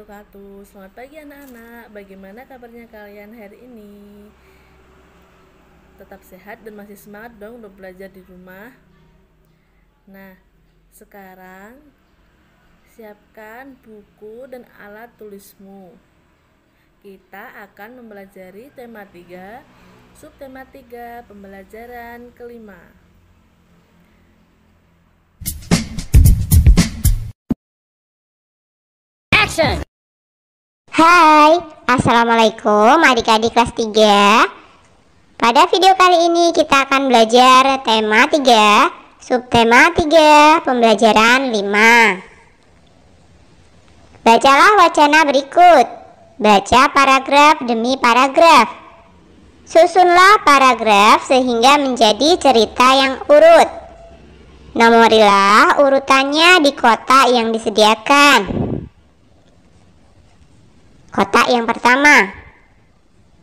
wabarakatuh. Selamat pagi anak-anak. Bagaimana kabarnya kalian hari ini? Tetap sehat dan masih semangat dong untuk belajar di rumah. Nah, sekarang siapkan buku dan alat tulismu. Kita akan mempelajari tema 3, subtema 3, pembelajaran kelima. Hai, assalamualaikum adik-adik kelas 3. Pada video kali ini kita akan belajar tema 3, subtema 3, pembelajaran 5. Bacalah wacana berikut. Baca paragraf demi paragraf. Susunlah paragraf sehingga menjadi cerita yang urut. Nomorilah urutannya di kotak yang disediakan. Kotak yang pertama,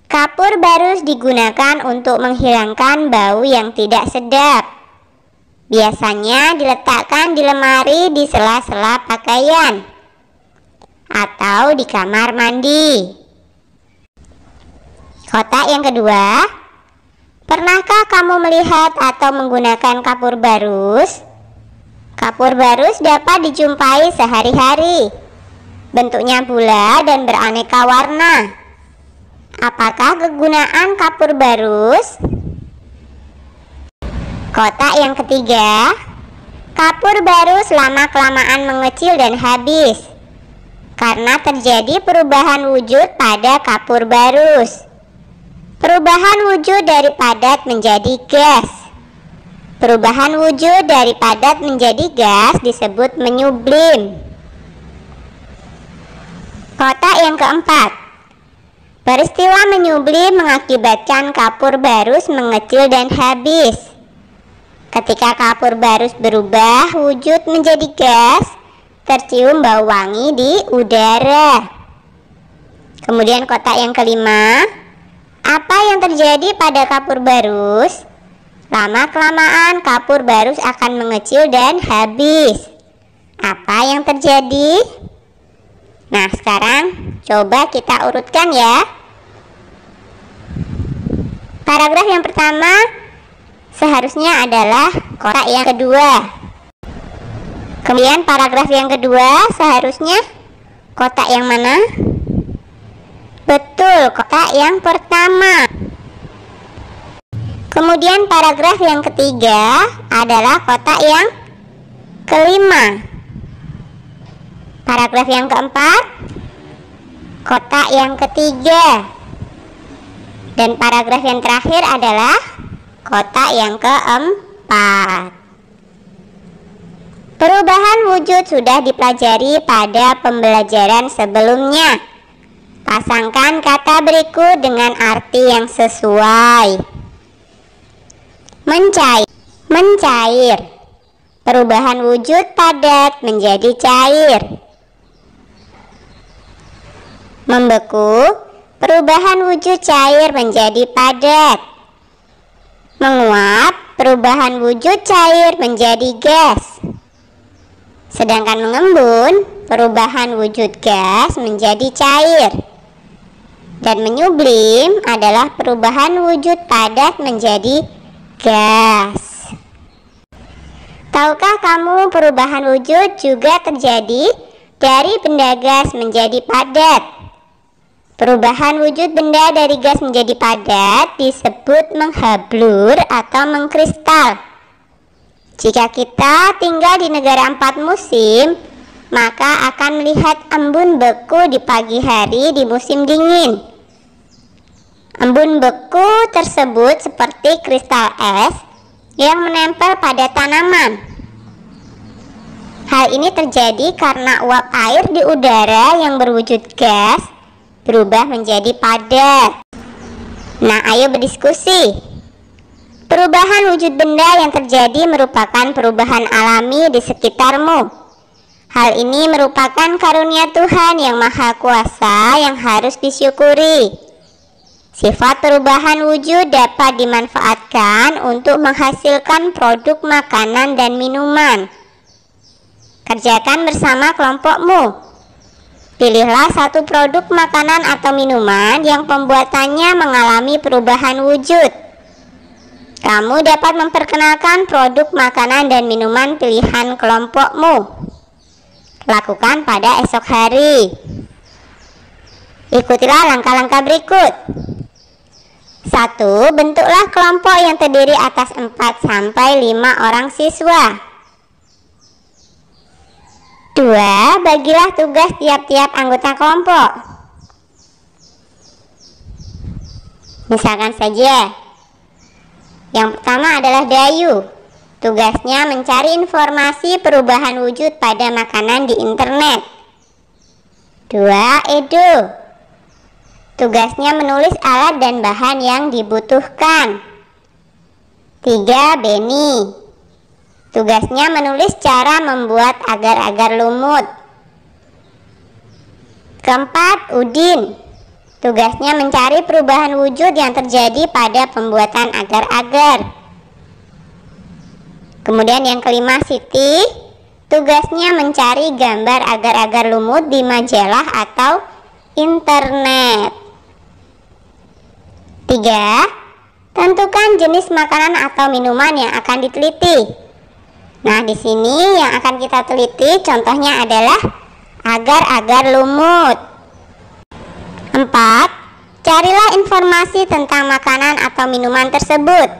kapur barus digunakan untuk menghilangkan bau yang tidak sedap. Biasanya diletakkan di lemari di sela-sela pakaian atau di kamar mandi. Kotak yang kedua, pernahkah kamu melihat atau menggunakan kapur barus? Kapur barus dapat dijumpai sehari-hari. Bentuknya bulat dan beraneka warna. Apakah kegunaan kapur barus? Kotak yang ketiga, kapur barus lama-kelamaan mengecil dan habis karena terjadi perubahan wujud pada kapur barus. Perubahan wujud dari padat menjadi gas. Perubahan wujud dari padat menjadi gas disebut menyublim. Kotak yang keempat, peristiwa menyublim mengakibatkan kapur barus mengecil dan habis. Ketika kapur barus berubah wujud menjadi gas, tercium bau wangi di udara. Kemudian kotak yang kelima, apa yang terjadi pada kapur barus? Lama-kelamaan kapur barus akan mengecil dan habis. Apa yang terjadi? Nah, sekarang coba kita urutkan ya. Paragraf yang pertama seharusnya adalah kotak yang kedua. Kemudian paragraf yang kedua seharusnya kotak yang mana? Betul, kotak yang pertama. Kemudian paragraf yang ketiga adalah kotak yang kelima. Paragraf yang keempat, kotak yang ketiga. Dan paragraf yang terakhir adalah kotak yang keempat. Perubahan wujud sudah dipelajari pada pembelajaran sebelumnya. Pasangkan kata berikut dengan arti yang sesuai. Mencair. Mencair. Perubahan wujud padat menjadi cair. Membeku, perubahan wujud cair menjadi padat. Menguap, perubahan wujud cair menjadi gas. Sedangkan mengembun, perubahan wujud gas menjadi cair. Dan menyublim adalah perubahan wujud padat menjadi gas. Tahukah kamu perubahan wujud juga terjadi dari benda gas menjadi padat? Perubahan wujud benda dari gas menjadi padat disebut menghablur atau mengkristal. Jika kita tinggal di negara 4 musim, maka akan melihat embun beku di pagi hari di musim dingin. Embun beku tersebut seperti kristal es yang menempel pada tanaman. Hal ini terjadi karena uap air di udara yang berwujud gas berubah menjadi padat. Nah, ayo berdiskusi. Perubahan wujud benda yang terjadi merupakan perubahan alami di sekitarmu. Hal ini merupakan karunia Tuhan yang Maha Kuasa yang harus disyukuri. Sifat perubahan wujud dapat dimanfaatkan untuk menghasilkan produk makanan dan minuman. Kerjakan bersama kelompokmu. Pilihlah satu produk makanan atau minuman yang pembuatannya mengalami perubahan wujud. Kamu dapat memperkenalkan produk makanan dan minuman pilihan kelompokmu. Lakukan pada esok hari. Ikutilah langkah-langkah berikut. 1. Bentuklah kelompok yang terdiri atas 4-5 orang siswa. 2. Bagilah tugas tiap-tiap anggota kelompok. Misalkan saja, yang pertama adalah Dayu. Tugasnya mencari informasi perubahan wujud pada makanan di internet. 2. Edo. Tugasnya menulis alat dan bahan yang dibutuhkan. 3. Beni. Tugasnya menulis cara membuat agar-agar lumut. 4. Udin. Tugasnya mencari perubahan wujud yang terjadi pada pembuatan agar-agar. Kemudian yang kelima, Siti. Tugasnya mencari gambar agar-agar lumut di majalah atau internet. 3. Tentukan jenis makanan atau minuman yang akan diteliti. Nah, di sini yang akan kita teliti contohnya adalah agar-agar lumut. 4. Carilah informasi tentang makanan atau minuman tersebut,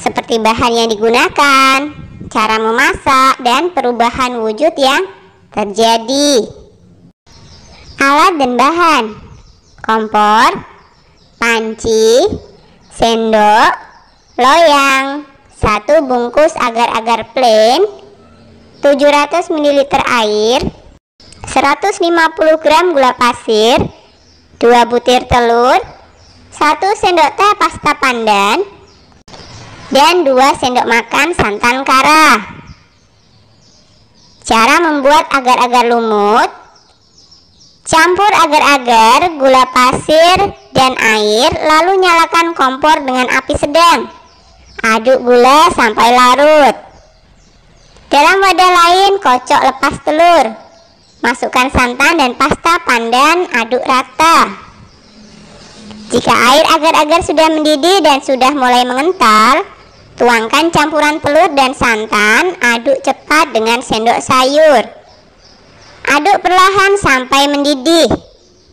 seperti bahan yang digunakan, cara memasak, dan perubahan wujud yang terjadi. Alat dan bahan: kompor, panci, sendok, loyang, 1 bungkus agar-agar plain, 700 ml air, 150 gram gula pasir, 2 butir telur, 1 sendok teh pasta pandan, dan 2 sendok makan santan kara. Cara membuat agar-agar lumut: campur agar-agar, gula pasir, dan air, lalu nyalakan kompor dengan api sedang. Aduk gula sampai larut. Dalam wadah lain, kocok lepas telur. Masukkan santan dan pasta pandan, aduk rata. Jika air agar-agar sudah mendidih dan sudah mulai mengental, tuangkan campuran telur dan santan, aduk cepat dengan sendok sayur. Aduk perlahan sampai mendidih.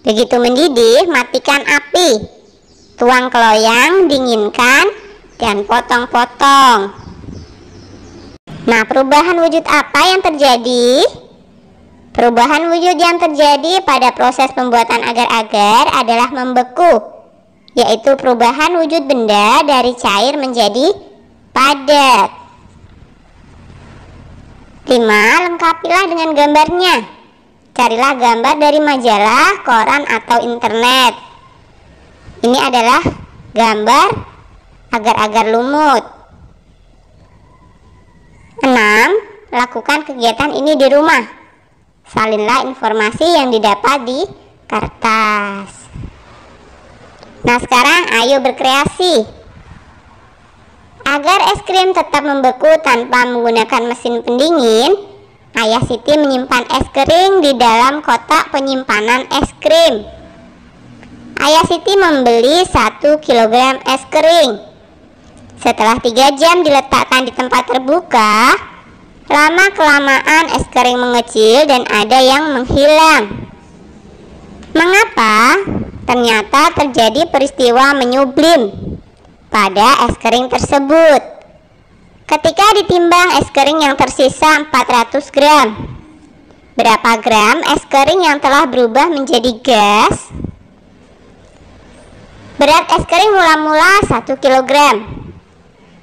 Begitu mendidih, matikan api. Tuang ke loyang, dinginkan, dan potong-potong. Nah, perubahan wujud apa yang terjadi? Perubahan wujud yang terjadi pada proses pembuatan agar-agar adalah membeku, yaitu perubahan wujud benda dari cair menjadi padat. 5. Lengkapilah dengan gambarnya. Carilah gambar dari majalah, koran, atau internet. Ini adalah gambar agar-agar lumut. 6. Lakukan kegiatan ini di rumah. Salinlah informasi yang didapat di kertas. Nah, sekarang ayo berkreasi. Agar es krim tetap membeku tanpa menggunakan mesin pendingin, Ayah Siti menyimpan es kering di dalam kotak penyimpanan es krim. Ayah Siti membeli 1 kg es kering. Setelah 3 jam diletakkan di tempat terbuka, lama-kelamaan es kering mengecil dan ada yang menghilang. Mengapa? Ternyata terjadi peristiwa menyublim pada es kering tersebut. Ketika ditimbang es kering yang tersisa 400 gram. Berapa gram es kering yang telah berubah menjadi gas? Berat es kering mula-mula 1 kg.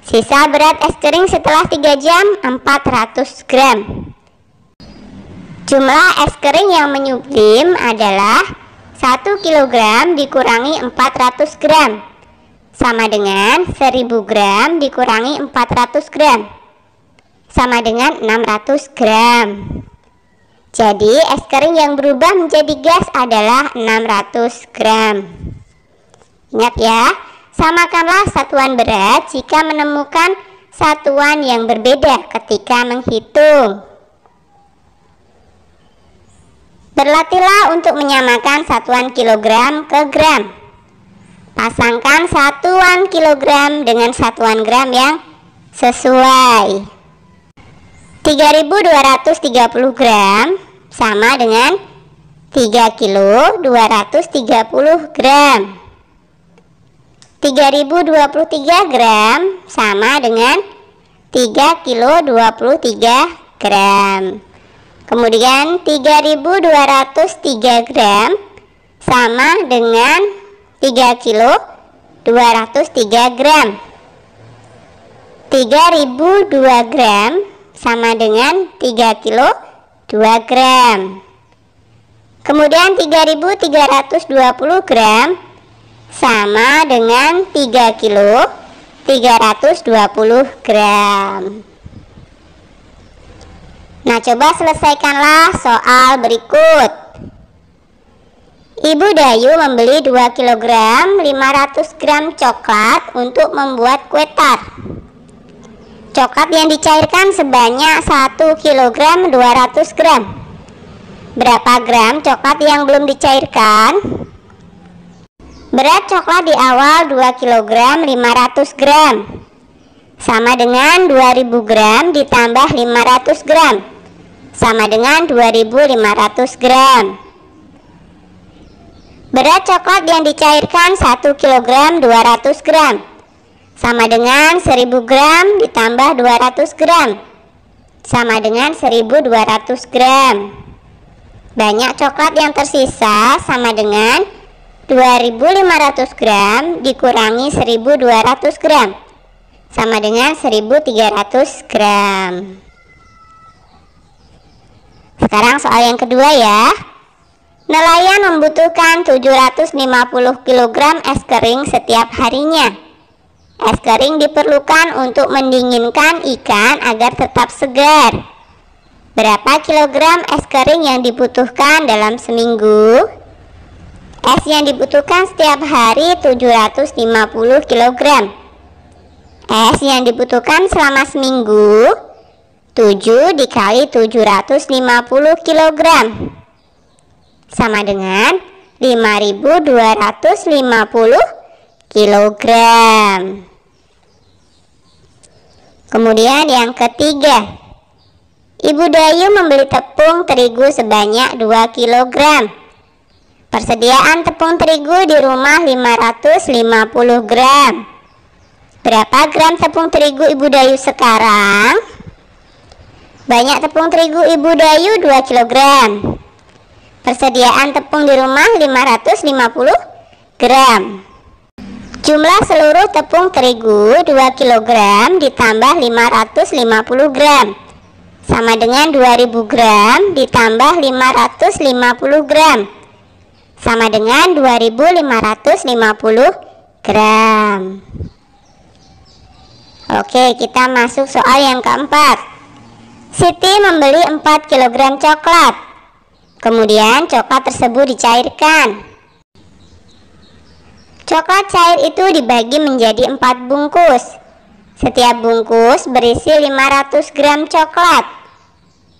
Sisa berat es kering setelah 3 jam 400 gram. Jumlah es kering yang menyublim adalah 1 kg dikurangi 400 gram, sama dengan 1000 gram dikurangi 400 gram, sama dengan 600 gram. Jadi es kering yang berubah menjadi gas adalah 600 gram. Ingat ya, samakanlah satuan berat jika menemukan satuan yang berbeda ketika menghitung. Berlatihlah untuk menyamakan satuan kilogram ke gram. Pasangkan satuan kilogram dengan satuan gram yang sesuai. 3230 gram sama dengan 3 kilo 230 gram. 3023 gram sama dengan 3 kilo 23 gram. Kemudian 3203 gram sama dengan 3 kilo 203 gram. 3002 gram sama dengan 3 kilo 2 gram. Kemudian 3320 gram sama dengan 3 kilo 320 gram. Nah, coba selesaikanlah soal berikut. Ibu Dayu membeli 2 kg 500 gram coklat untuk membuat kue tart. Coklat yang dicairkan sebanyak 1 kg 200 gram. Berapa gram coklat yang belum dicairkan? Berat coklat di awal 2 kg 500 gram sama dengan 2000 gram ditambah 500 gram sama dengan 2500 gram. Berat coklat yang dicairkan 1 kg 200 gram sama dengan 1000 gram ditambah 200 gram sama dengan 1200 gram. Banyak coklat yang tersisa sama dengan 2500 gram dikurangi 1200 gram sama dengan 1300 gram. Sekarang soal yang kedua ya. Nelayan membutuhkan 750 kg es kering setiap harinya. Es kering diperlukan untuk mendinginkan ikan agar tetap segar. Berapa kilogram es kering yang dibutuhkan dalam seminggu? Es yang dibutuhkan setiap hari 750 kg. Es yang dibutuhkan selama seminggu 7 dikali 750 kg sama dengan 5250 kg. Kemudian yang ketiga, Ibu Dayu membeli tepung terigu sebanyak 2 kg. Persediaan tepung terigu di rumah 550 gram. Berapa gram tepung terigu Ibu Dayu sekarang? Banyak tepung terigu Ibu Dayu 2 kg. Persediaan tepung di rumah 550 gram. Jumlah seluruh tepung terigu 2 kg ditambah 550 gram sama dengan 2000 gram ditambah 550 gram sama dengan 2550 gram. Oke, kita masuk soal yang keempat. Siti membeli 4 kg coklat. Kemudian coklat tersebut dicairkan. Coklat cair itu dibagi menjadi 4 bungkus. Setiap bungkus berisi 500 gram coklat.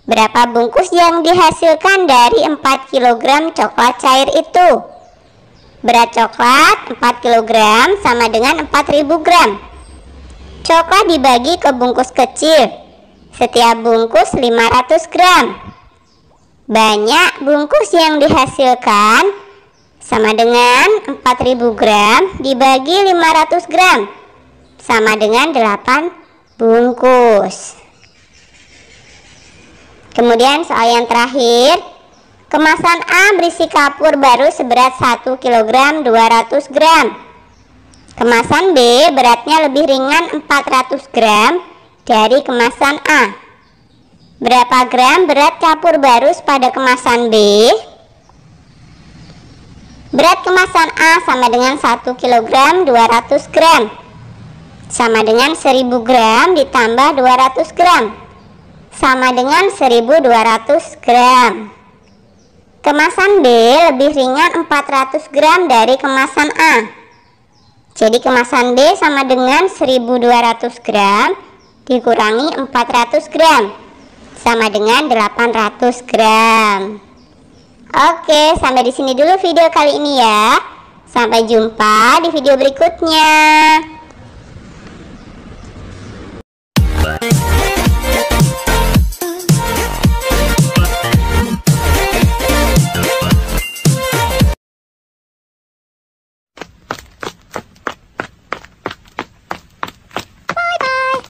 Berapa bungkus yang dihasilkan dari 4 kg coklat cair itu? Berat coklat 4 kg sama dengan 4000 gram. Coklat dibagi ke bungkus kecil. Setiap bungkus 500 gram. Banyak bungkus yang dihasilkan sama dengan 4000 gram dibagi 500 gram sama dengan 8 bungkus. Kemudian soal yang terakhir, kemasan A berisi kapur baru seberat 1 kg 200 gram. Kemasan B beratnya lebih ringan 400 gram dari kemasan A. Berapa gram berat kapur barus pada kemasan B? Berat kemasan A sama dengan 1 kg 200 gram sama dengan 1000 gram ditambah 200 gram sama dengan 1200 gram. Kemasan B lebih ringan 400 gram dari kemasan A. Jadi kemasan B sama dengan 1200 gram dikurangi 400 gram sama dengan 800 gram. Oke, sampai di sini dulu video kali ini ya. Sampai jumpa di video berikutnya.